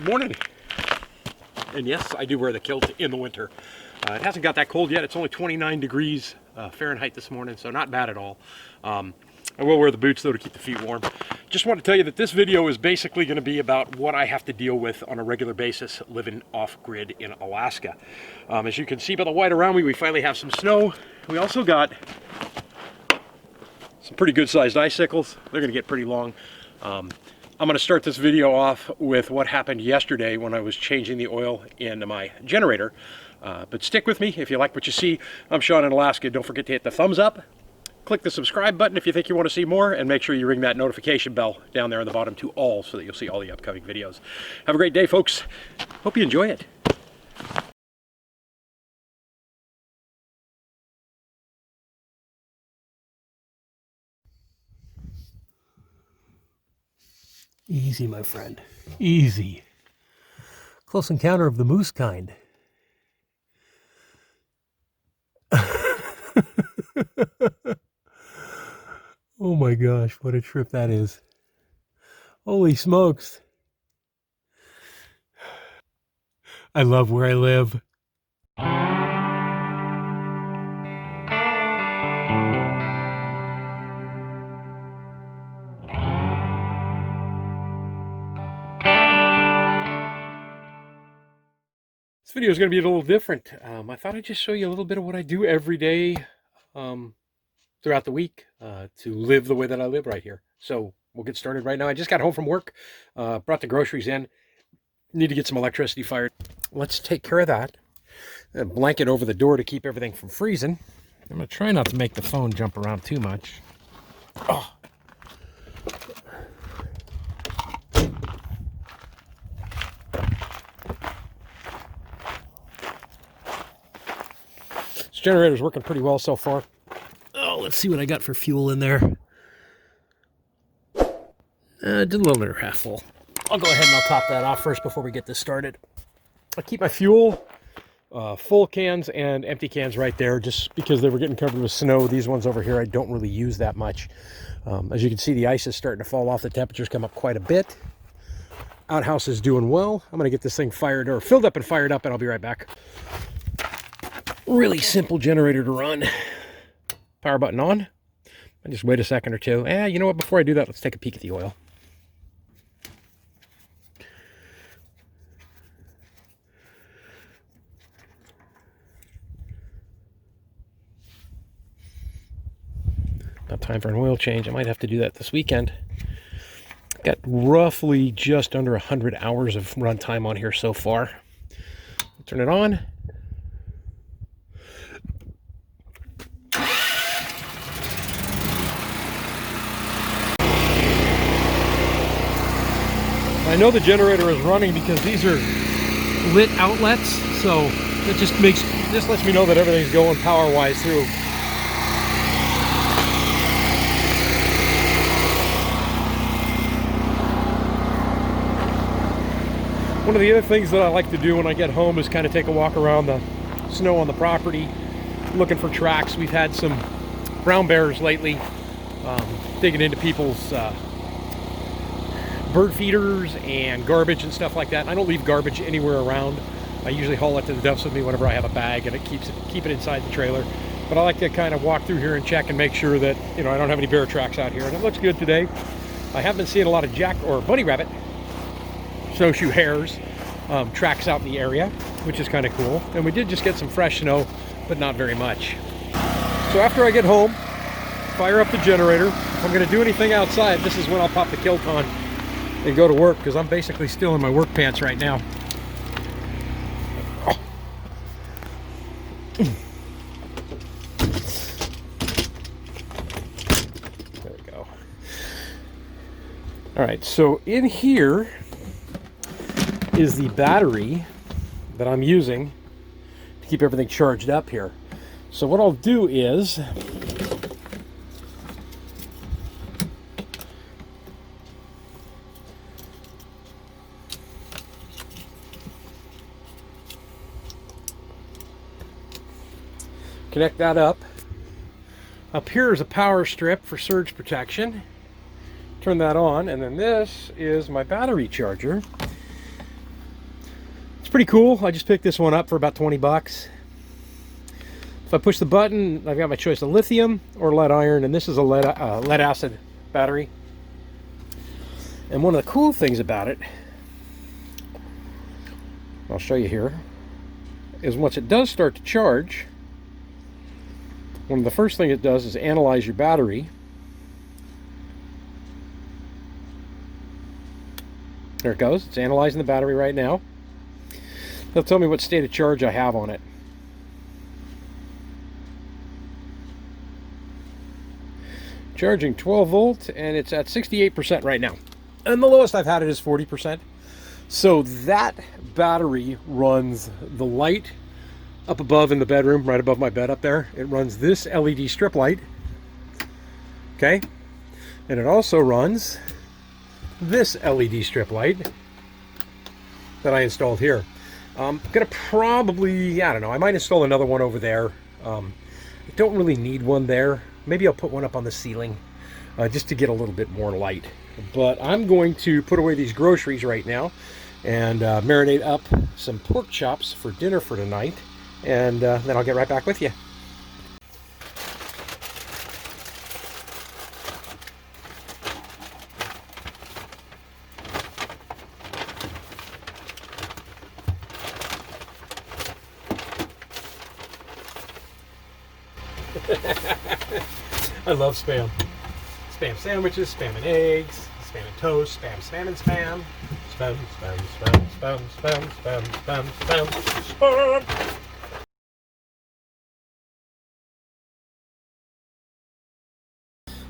morning. And yes, I do wear the kilt in the winter. It hasn't got that cold yet. It's only 29 degrees Fahrenheit this morning, so not bad at all. I will wear the boots though to keep the feet warm. Just want to tell you that this video is basically going to be about what I have to deal with on a regular basis living off-grid in Alaska. As you can see by the white around me, we finally have some snow. We also got some pretty good sized icicles. They're going to get pretty long. I'm going to start this video off with what happened yesterday when I was changing the oil in my generator. But stick with me if you like what you see. I'm Sean in Alaska. Don't forget to hit the thumbs up. Click the subscribe button if you think you want to see more, and make sure you ring that notification bell down there on the bottom to all so that you'll see all the upcoming videos. Have a great day, folks. Hope you enjoy it. Easy, my friend. Easy. Close encounter of the moose kind. Oh my gosh, what a trip that is. Holy smokes. I love where I live. This video is going to be a little different. I thought I'd just show you a little bit of what I do every day throughout the week to live the way that I live right here. So we'll get started right now. I just got home from work, brought the groceries in. Need to get some electricity fired. Let's take care of that. A blanket over the door to keep everything from freezing. I'm going to try not to make the phone jump around too much. Oh. This generator's working pretty well so far. Oh, let's see what I got for fuel in there. Just a little under half full. I'll go ahead and I'll top that off first before we get this started. I keep my fuel full cans and empty cans right there just because they were getting covered with snow. These ones over here I don't really use that much. As you can see, the ice is starting to fall off. The temperatures come up quite a bit. Outhouse is doing well. I'm going to get this thing fired or filled up and fired up, and I'll be right back. Really simple generator to run. Power button on. I just wait a second or two. You know what? Before I do that, let's take a peek at the oil. About time for an oil change. I might have to do that this weekend. Got roughly just under 100 hours of run time on here so far. Turn it on. I know the generator is running because these are lit outlets, so it just lets me know that everything's going power-wise through. One of the other things that I like to do when I get home is kind of take a walk around the snow on the property, looking for tracks. We've had some brown bears lately, digging into people's bird feeders and garbage and stuff like that. And I don't leave garbage anywhere around. I usually haul it to the dumps with me whenever I have a bag, and keep it inside the trailer. But I like to kind of walk through here and check and make sure that, you know, I don't have any bear tracks out here. And it looks good today. I have been seeing a lot of jack or bunny rabbit, snowshoe hares, tracks out in the area, which is kind of cool. And we did just get some fresh snow, but not very much. So after I get home, fire up the generator. If I'm going to do anything outside, this is when I'll pop the kilt on and go to work, because I'm basically still in my work pants right now. There we go. All right, so in here is the battery that I'm using to keep everything charged up here. So what I'll do is connect that up. Up here is a power strip for surge protection. Turn that on, and then this is my battery charger. It's pretty cool. I just picked this one up for about 20 bucks. If I push the button, I've got my choice of lithium or lead iron, and this is a lead acid battery. And one of the cool things about it, I'll show you here, is once it does start to charge, one of the first things it does is analyze your battery. There it goes. It's analyzing the battery right now. It'll tell me what state of charge I have on it. Charging 12 volt, and it's at 68% right now. And the lowest I've had it is 40%. So that battery runs the light up above in the bedroom, right above my bed up there. It runs this LED strip light. Okay? And it also runs this LED strip light that I installed here. I'm gonna probably, I don't know, I might install another one over there. I don't really need one there. Maybe I'll put one up on the ceiling just to get a little bit more light. But I'm going to put away these groceries right now and marinate up some pork chops for dinner for tonight, and then I'll get right back with you. I love spam. Spam sandwiches, spam and eggs, spam and toast, spam and spam. Spam, spam, spam, spam, spam, spam, spam, spam, spam.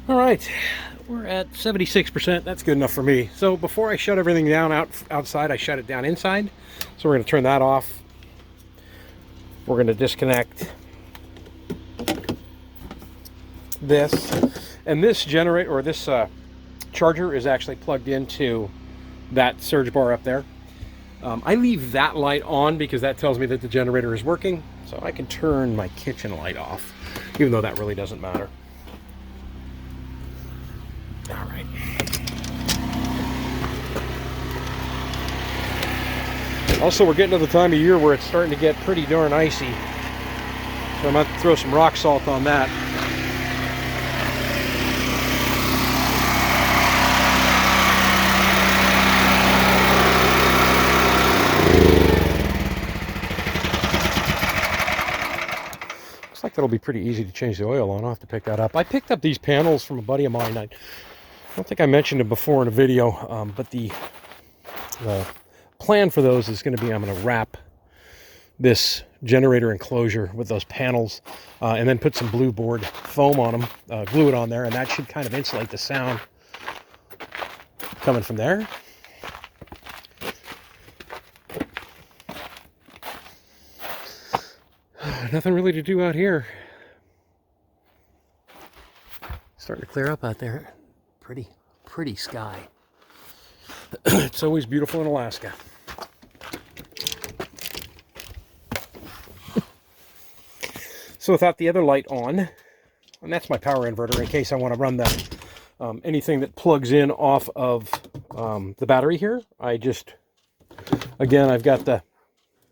All right, we're at 76%. That's good enough for me. So before I shut everything down outside, I shut it down inside. So we're going to turn that off. We're going to disconnect this, and this generator, or this charger, is actually plugged into that surge bar up there. I leave that light on because that tells me that the generator is working, so I can turn my kitchen light off, even though that really doesn't matter. All right. Also, we're getting to the time of year where it's starting to get pretty darn icy, so I'm going to throw some rock salt on that. Looks like that'll be pretty easy to change the oil on. I'll have to pick that up. I picked up these panels from a buddy of mine. I don't think I mentioned it before in a video, but the plan for those is going to be, I'm going to wrap this generator enclosure with those panels and then put some blue board foam on them, glue it on there, and that should kind of insulate the sound coming from there. Nothing really to do out here. Starting to clear up out there. Pretty sky. It's always beautiful in Alaska. So without the other light on, and that's my power inverter in case I want to run the anything that plugs in off of the battery here. Again, I've got the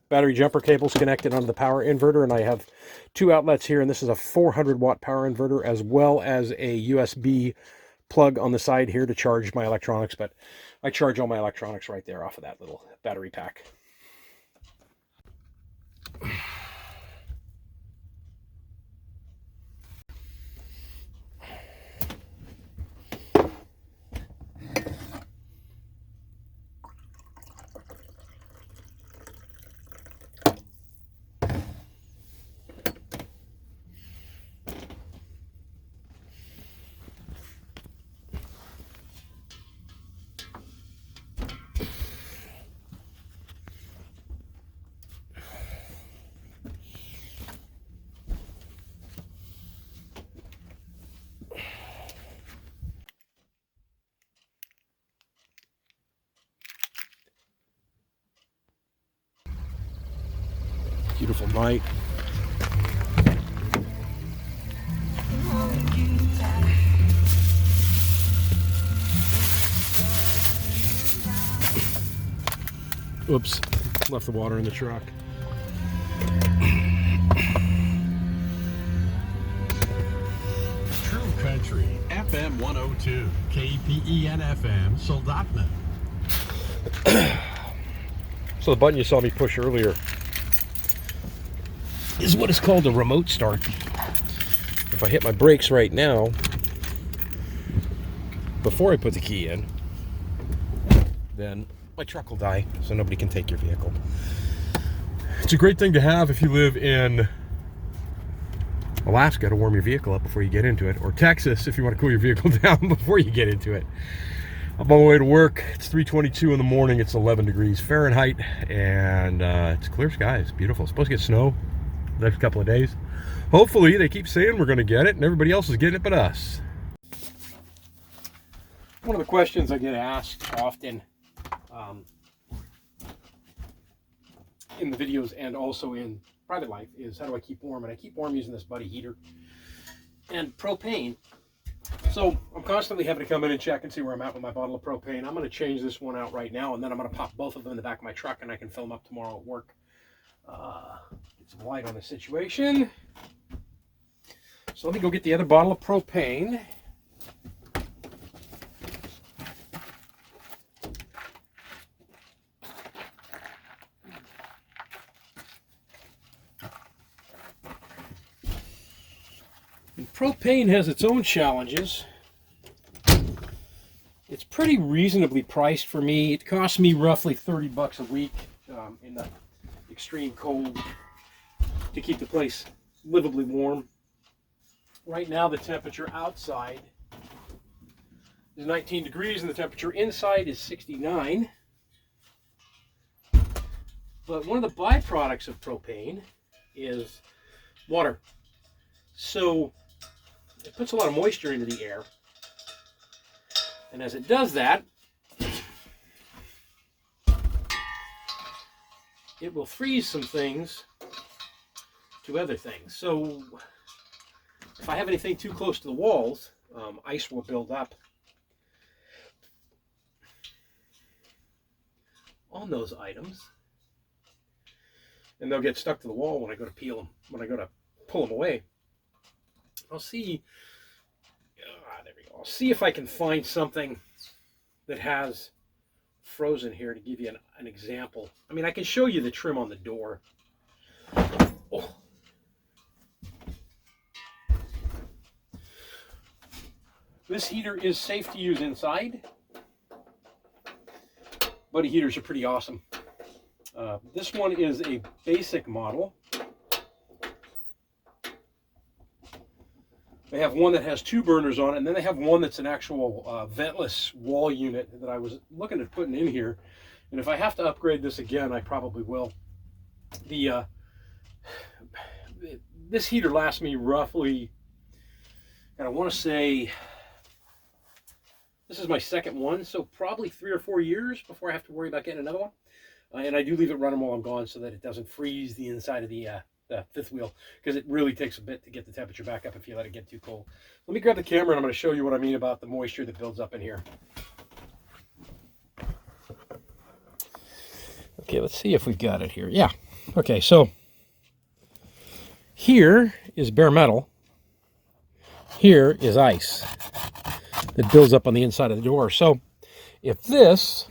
battery jumper cables connected onto the power inverter, and I have two outlets here, and this is a 400 watt power inverter as well as a USB plug on the side here to charge my electronics, but I charge all my electronics right there off of that little battery pack. Beautiful night. Oops. Left the water in the truck. True Country, FM 102, KPEN FM, Soldotna. So the button you saw me push earlier is what is called a remote start. If I hit my brakes right now, before I put the key in, then my truck will die, so nobody can take your vehicle. It's a great thing to have if you live in Alaska to warm your vehicle up before you get into it, or Texas if you want to cool your vehicle down before you get into it. I'm on my way to work. It's 3:22 in the morning. It's 11 degrees Fahrenheit, and it's clear skies. It's beautiful. It's supposed to get snow the next couple of days. Hopefully, they keep saying we're going to get it, and everybody else is getting it but us. One of the questions I get asked often in the videos and also in private life is, how do I keep warm? And I keep warm using this Buddy heater and propane. So I'm constantly having to come in and check and see where I'm at with my bottle of propane. I'm going to change this one out right now, and then I'm going to pop both of them in the back of my truck, and I can fill them up tomorrow at work. Get some light on the situation. So let me go get the other bottle of propane. And propane has its own challenges. It's pretty reasonably priced for me. It costs me roughly 30 bucks a week in the extreme cold to keep the place livably warm. Right now the temperature outside is 19 degrees and the temperature inside is 69. But one of the byproducts of propane is water. So it puts a lot of moisture into the air. And as it does that, it will freeze some things to other things. So if I have anything too close to the walls, ice will build up on those items, and they'll get stuck to the wall when I go to peel them, when I go to pull them away. I'll see, there we go. I'll see if I can find something that has frozen here to give you an example. I mean, I can show you the trim on the door. Oh. This heater is safe to use inside. Buddy heaters are pretty awesome. This one is a basic model. They have one that has 2 burners on it, and then they have one that's an actual ventless wall unit that I was looking at putting in here. And if I have to upgrade this again, I probably will. This heater lasts me roughly, and I want to say, this is my second one, so probably 3 or 4 years before I have to worry about getting another one. And I do leave it running while I'm gone so that it doesn't freeze the inside of the fifth wheel, because it really takes a bit to get the temperature back up if you let it get too cold. Let me grab the camera and I'm going to show you what I mean about the moisture that builds up in here. Okay, let's see if we've got it here. Yeah. Okay, so here is bare metal. Here is ice that builds up on the inside of the door. So if this,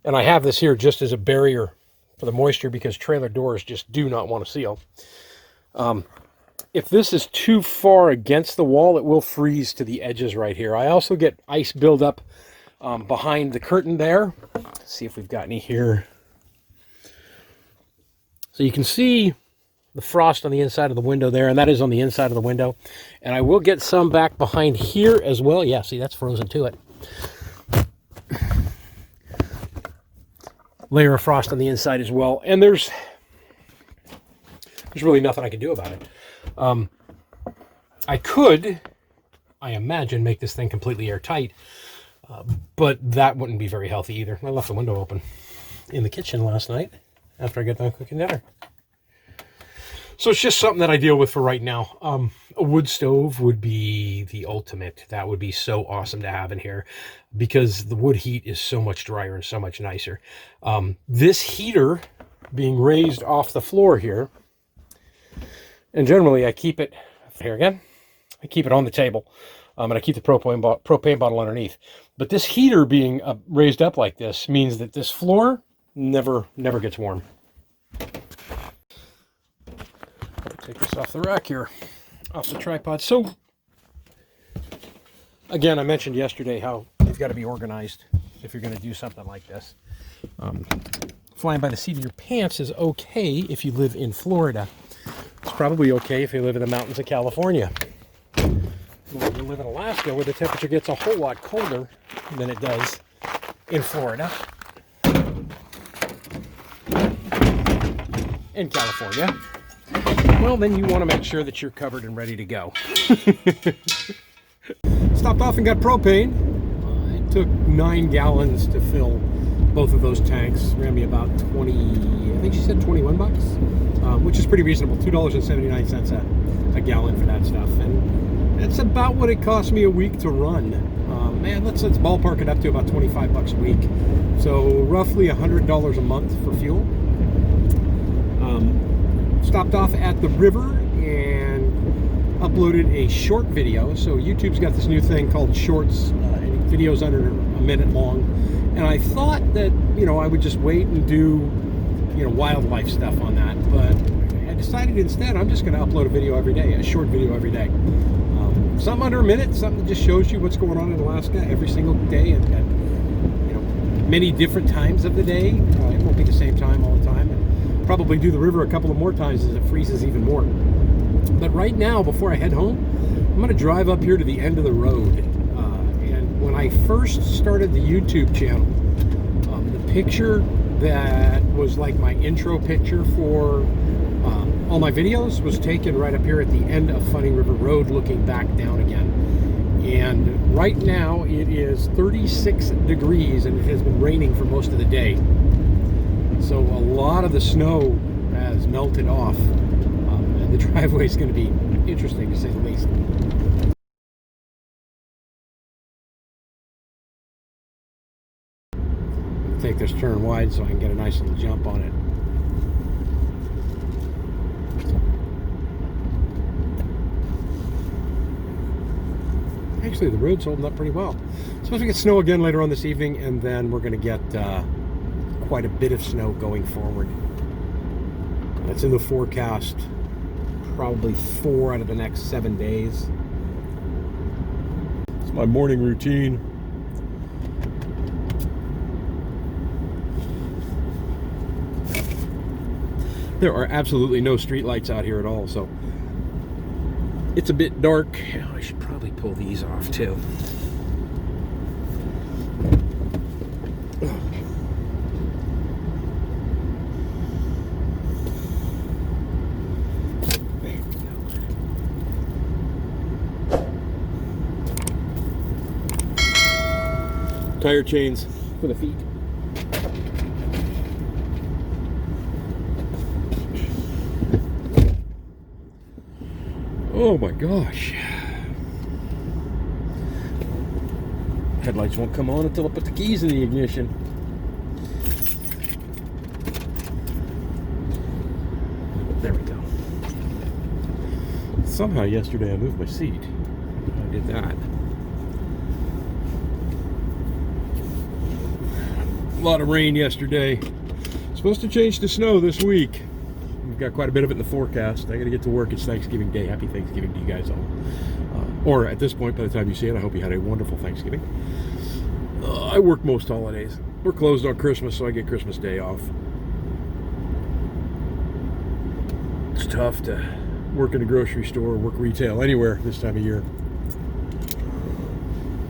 and I have this here just as a barrier for the moisture because trailer doors just do not want to seal. If this is too far against the wall, it will freeze to the edges right here. I also get ice buildup behind the curtain there. Let's see if we've got any here. So you can see the frost on the inside of the window there, and that is on the inside of the window. And I will get some back behind here as well. Yeah, see, that's frozen to it. Layer of frost on the inside as well. And there's really nothing I can do about it. I could, I imagine, make this thing completely airtight, but that wouldn't be very healthy either. I left the window open in the kitchen last night after I got done cooking dinner. So it's just something that I deal with for right now. A wood stove would be the ultimate. That would be so awesome to have in here because the wood heat is so much drier and so much nicer. This heater being raised off the floor here, and generally I keep it, here again, I keep it on the table, and I keep the propane bottle underneath. But this heater being raised up like this means that this floor never gets warm. Take this off the rack here, off the tripod. So, again, I mentioned yesterday how you've got to be organized if you're going to do something like this. Flying by the seat of your pants is okay if you live in Florida. It's probably okay if you live in the mountains of California. When you live in Alaska, where the temperature gets a whole lot colder than it does in Florida and California, well, then you want to make sure that you're covered and ready to go. Stopped off and got propane. It took 9 gallons to fill both of those tanks. Ran me about 20, I think she said 21 bucks, which is pretty reasonable. $2.79 a gallon for that stuff. And it's about what it cost me a week to run. Man, let's ballpark it up to about 25 bucks a week. So roughly $100 a month for fuel. Stopped off at the river and uploaded a short video. So YouTube's got this new thing called shorts, videos under a minute long. And I thought that, I would just wait and do, wildlife stuff on that. But I decided instead I'm just going to upload a video every day, a short video every day. Something under a minute, something that just shows you what's going on in Alaska every single day at many different times of the day. It won't be the same time all the time. And probably do the river a couple of more times as it freezes even more. But right now, before I head home, I'm going to drive up here to the end of the road. And when I first started the YouTube channel, the picture that was like my intro picture for all my videos was taken right up here at the end of Funny River Road, looking back down again. And right now it is 36 degrees and it has been raining for most of the day. So a lot of the snow has melted off. And the driveway is going to be interesting, to say the least. Take this turn wide so I can get a nice little jump on it. Actually, the road's holding up pretty well. Supposed to get snow again later on this evening, and then we're going to get quite a bit of snow going forward. That's in the forecast, probably 4 out of the next 7 days. It's my morning routine. There are absolutely no street lights out here at all, so it's a bit dark. Oh, I should probably pull these off too. There we go. Tire chains for the feet. Oh my gosh. Headlights won't come on until I put the keys in the ignition. There we go. Somehow yesterday I moved my seat. I did that. A lot of rain yesterday. Supposed to change to snow this week. We've got quite a bit of it in the forecast. I got to get to work. It's Thanksgiving Day. Happy Thanksgiving to you guys all. Or at this point, by the time you see it, I hope you had a wonderful Thanksgiving. I work most holidays. We're closed on Christmas, so I get Christmas Day off. It's tough to work in a grocery store, work retail, anywhere this time of year.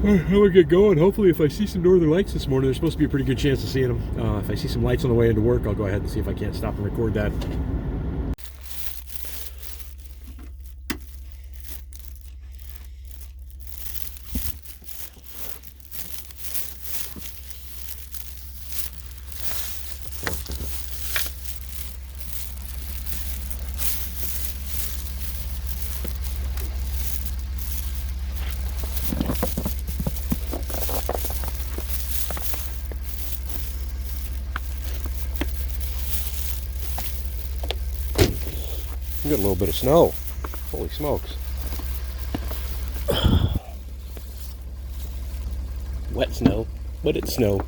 I'm gonna get going. Hopefully, if I see some northern lights this morning, there's supposed to be a pretty good chance of seeing them. If I see some lights on the way into work, I'll go ahead and see if I can't stop and record that. We got a little bit of snow. Holy smokes. Wet snow, but it's snow.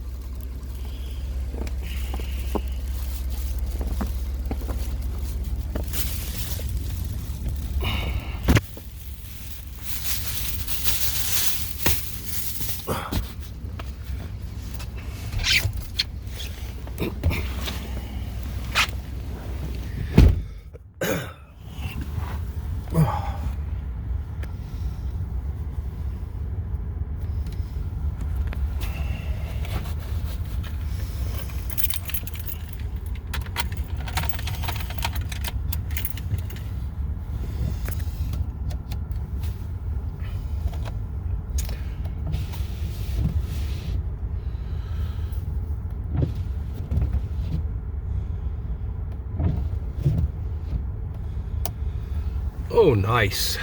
Oh, nice.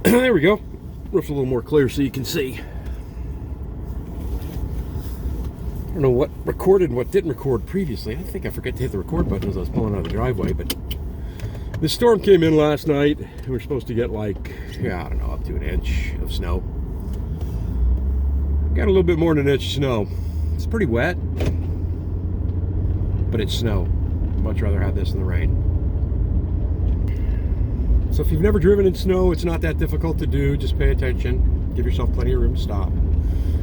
There we go. Roof's a little more clear so you can see. I don't know what recorded and what didn't record previously. I think I forgot to hit the record button as I was pulling out of the driveway, but the storm came in last night. We were supposed to get like, yeah, I don't know, up to an inch of snow. Got a little bit more than an inch of snow. It's pretty wet, but it's snow. I'd much rather have this than the rain. So if you've never driven in snow, it's not that difficult to do. Just pay attention. Give yourself plenty of room to stop.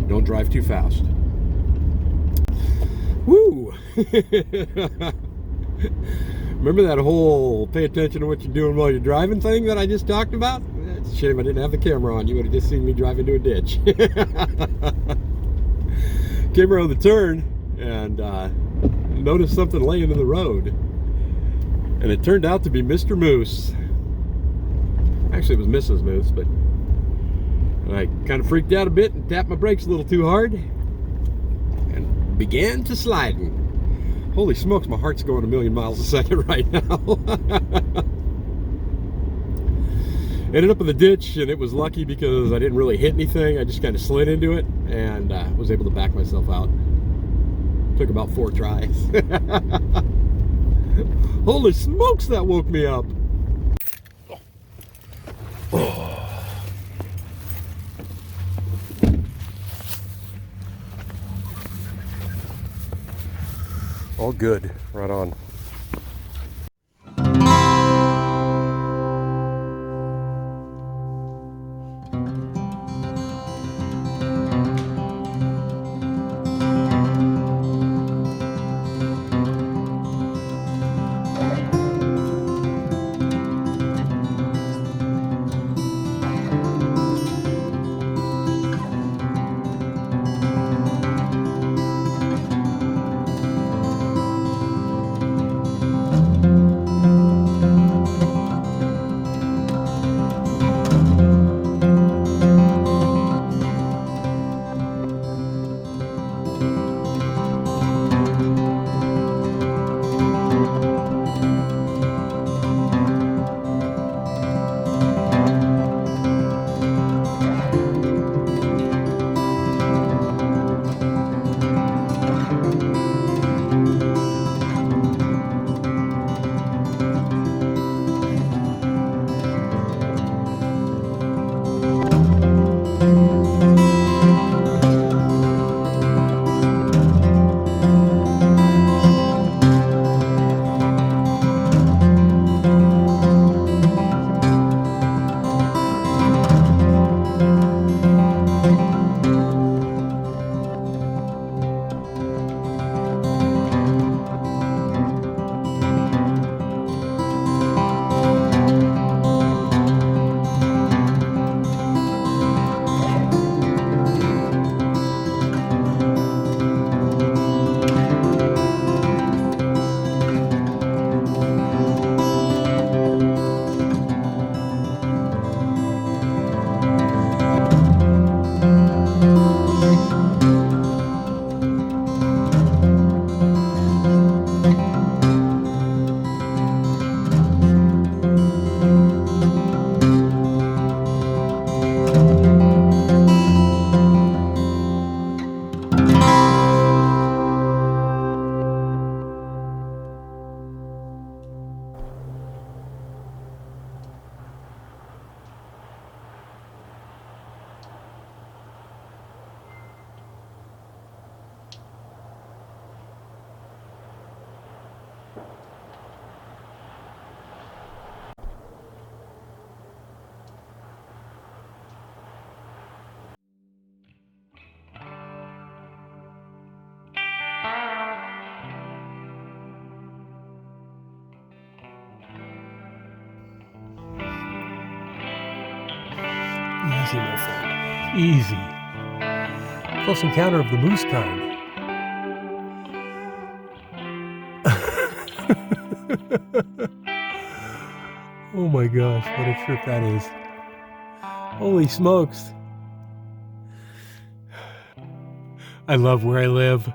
Don't drive too fast. Woo! Remember that whole pay attention to what you're doing while you're driving thing that I just talked about? It's a shame I didn't have the camera on. You would have just seen me drive into a ditch. Came around the turn and noticed something laying in the road. And it turned out to be Mr. Moose. Actually, it was Mrs. Moose, but I kind of freaked out a bit and tapped my brakes a little too hard and began to sliding. Holy smokes, my heart's going a million miles a second right now. Ended up in the ditch, and it was lucky because I didn't really hit anything. I just kind of slid into it and was able to back myself out. Took about 4 tries. Holy smokes, that woke me up. All good, right on. Easy, my friend. Easy. Close encounter of the moose kind. Oh my gosh, what a trip that is. Holy smokes. I love where I live.